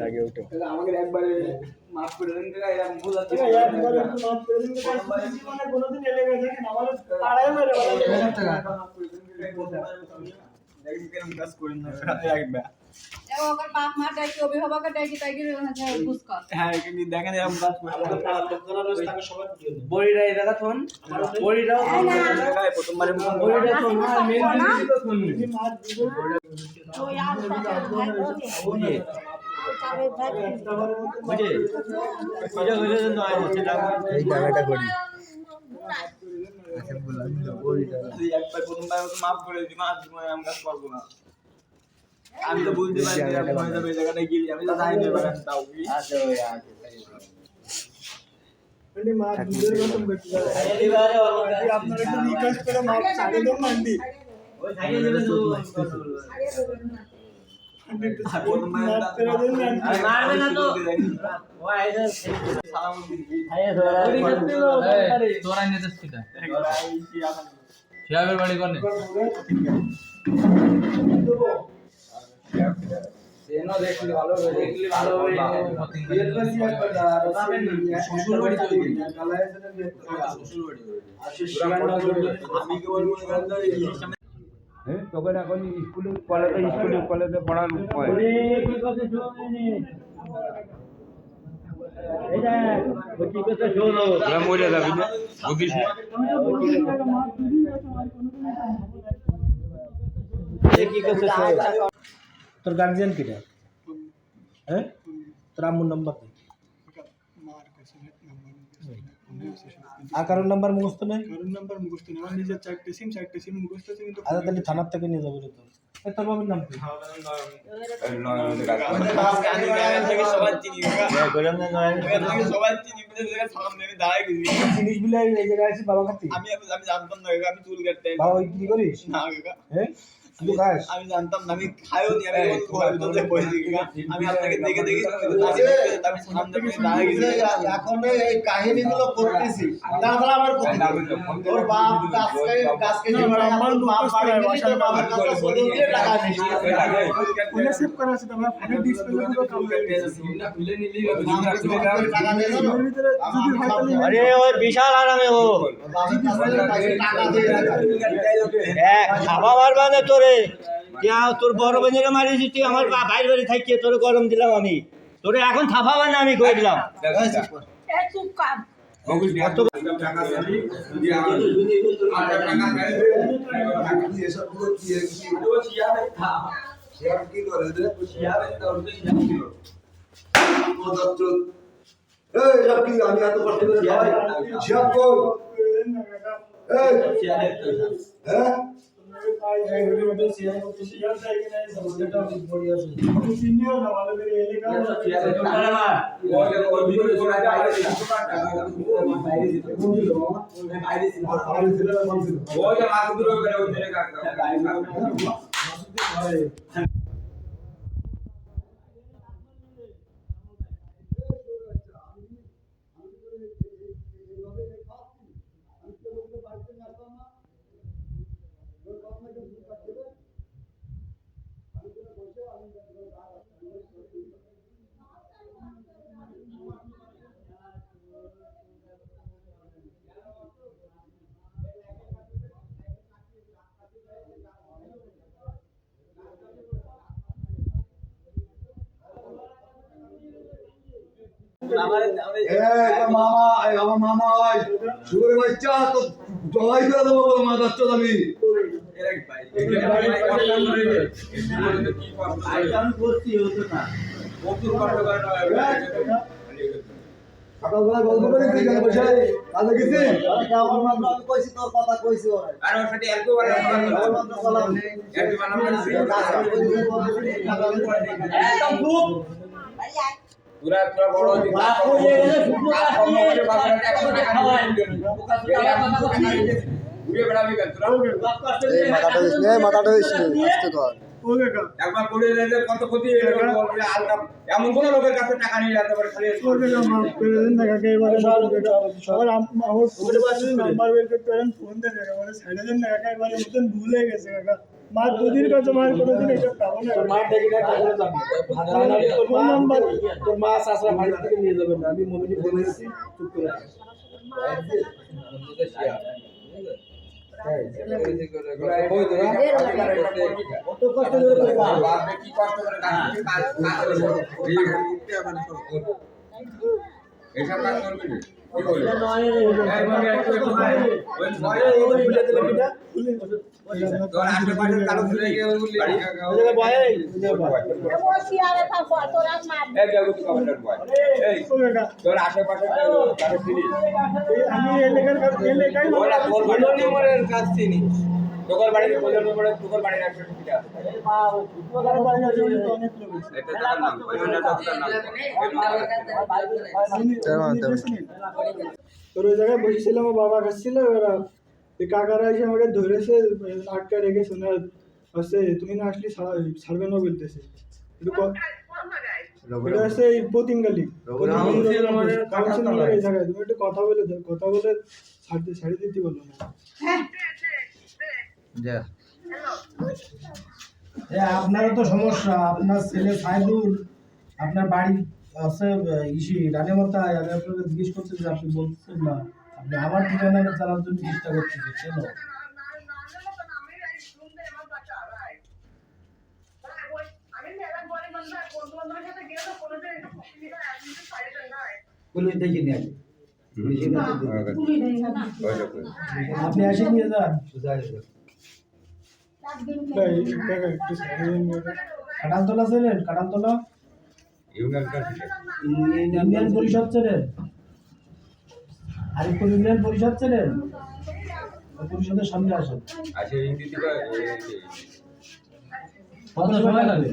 আগে উঠো আমাকে একবারে মাফ করে দেন কাকা এরকম ভুল আছে একবারে একটু মাফ করে দিন কাকা মানে কোনোদিন এলে গেছে দেখেন আমার পাড়ায় মেরে মাফ করে দেন দেখেন কেমন কাজ করেন না একবার ওকে বাপ মা ডাকি অভিভাবকের ডাকি তাইকে বুঝ কর হ্যাঁ কি দেখেন এরকম কাজ করে বড়িরা এই দাদা ফোন বড়িরাও প্রথমবারে বড়িরা ফোন মেন জিনিস তো ফোন তো यार বুঝে সোজা হইলে তো আয় সেটা এই জায়গাটা করি আচ্ছা বললাম বড়িটা একবার প্রথমবার মাফ করে দিই মাফ মানে আমি কাজ করব না আমি তো বুঝতে পারি না মনে যাবে এই জায়গাটায় গেলি আমি তো জানি না বাগান তাও কি আচ্ছা ওই আছে মানে মা দুধের মতন করতে এবারে আপনারা একটু রিকোয়েস্ট করে মাপ ছাড়ে দেন না আন্টি ওই ছাড়িয়ে দেবে তো মারবে না তো ও আইদা সালাম আয় ধরা তোরা নিতে সেটা শিয়াবের বাড়ি কোনে সেনো দেখলি ভালো হবে শ্বশুর বাড়ি চলে গেল শ্বশুর বাড়ি আমি কি বলবো তোকে এখন কলেজে পড়ানো হয় কি করতে শুনে এই যা ও কি করতে শোনো তোরা মরে যাবি না বুঝিস না এ কি করতে তোর গার্জিয়ান কিটা হ্যাঁ তোর আম্মুর নাম্বার দে আর কারোর নাম্বার মুখস্থ নেই কারণ নাম্বার মুখস্থ নেই আমার নিজের চারটে সিম মুখস্থ আছে কিন্তু আচ্ছা তাহলে থানার থেকে নিয়ে যাবে তো তোর বাবার নাম কি সবাই চিনি সবাই চিনি সালাম দেবে দাঁড়ায় গেছি জিনিসগুলো এই জায়গায় আছে বাবা খাতি আমি জানতাম না আমি চুল কাটতে বাবা ওই কি করিস না কাকা হ্যাঁ তুই খাস আমি জানতাম না আমি খাইও নি আমি ঘরের ভিতরে বসে দিই আমি আপনাকে দেখে আমি সামনে দাঁড়িয়ে গেছি এখন এই কাহিনীগুলো করতেছি তারপরে আমার ওর বাপ গাছকে আমার বাপ বাড়ি বাসার বাবার কাছে বলে দিয়ে টাকা নিছি ফোনে সেভ করা আছে তোমার ফোনে ডিসপ্লে পুরো কাম হয়ে গেছে খুলে নিলি টাকা দিয়ে দাও এর ভিতরে যদি হয় তাহলে আরে ওই বিশাল আরামে ও টাকা দিয়ে খাবা মারবা না তোরে তোর বড় বোনের মারিস তুই আমার ভাইয়ের বাড়ি থাকিয়ে তোর গরম দিলাম আমি তোরে এখন থাপাবা না আমি কই দিলাম এ চুপ কর আমি এত কষ্ট করে খাওয়াই শিয়াব কই হ্যাঁ মামা আমার মামা সুরে বাচ্চা তো জবাই করে দেবো বলো মা যাচ্ছ আমি সকালবেলা গল্প করে কাজে গেছি আমার মাত্র আমি কইছি তোর কথা কইছি আর ওর সাথে একটু বড় একটু একদম খুব পুরা বড় মাথাটা দিস নে আস্তে ধর ও কাকা একবার করে দিলে কত ক্ষতি হয়ে গেল বলে আলটা এমন কোন লোকের কাছে টাকা নিয়ে যেতে পারে খালি ও কাকা মাফ করে দেন না কাকা এবারে সবার আমার ফোনে নাম্বার বের করতে পারেন ফোন দেন কাকা মানে সাইডে দেন না কাকা এবারে মতন ভুল হয়ে গেছে কাকা মার দুদিন কাছে মার কোনোদিন এটা পাবো না তোর মার দেখি না কাছে যাবি ফোন নাম্বার তোর মা শাশুড়ি বাড়ি থেকে নিয়ে যাবেন না আমি মমিনি বলেছি চুপ করে কত কষ্ট করে বাপে কি কষ্ট করে কাজ এইসব কাজ করবি না। কি বলবি? এই মানে একটু ওই ভয়ে খুলে দিলে কিটা তোর আশেপাশের কারো খুলে গিয়ে বললি ওই জায়গায় বয় এই জায়গা তুই কমান্ডার বয় এই ও কাকা তোর আশেপাশে কারো চিনি আমি এলাকার এলাকায় ওরা তোর বাড়ি নম্বরের কাজ চিনি তোর বাড়ির প্রয়োজন পড়ে তোর বাড়ির একজন কিটা আমার বাড়ি আছে অনেক লোক আছে এটা তার নাম ওই ডাক্তার নাম তোর ওই জায়গায় বসেছিলাম আমার বাবা খাচ্ছিল ওরা এই কাকারা এসে আমাকে ধরেছে আটকা রেখে শোনা হচ্ছে তুমি না আসলে ছাড়বে না বলতেছে একটু এটা হচ্ছে এই পতিঙ্গালি এই জায়গায় তুমি একটু কথা বলে ছাড়ে দিতে বললো না আপনারও তো সমস্যা আপনার ছেলে সাইদুল আপনার বাড়ি আছে ইসি রানেমাতায় আমি আপনাকে জিজ্ঞেস করছি যে আপনি বলছেন না আপনি আমার ঠিকানাটা জানার জন্য চেষ্টা করতেছেন কেন পুলিশ দেখি নিয়ে আপনি এসে নিয়ে যান কাকা একটু ছাড়ে দিন কাকা। কাটালতলা চেনেন কাটালতলা ইউনিয়ন পরিষদ চেনেন আরিফপুর ইউনিয়ন পরিষদ চেনেন ওই পরিষদের সামনে আসেন আছে হিন্দি দিবা কত সময় লাগবে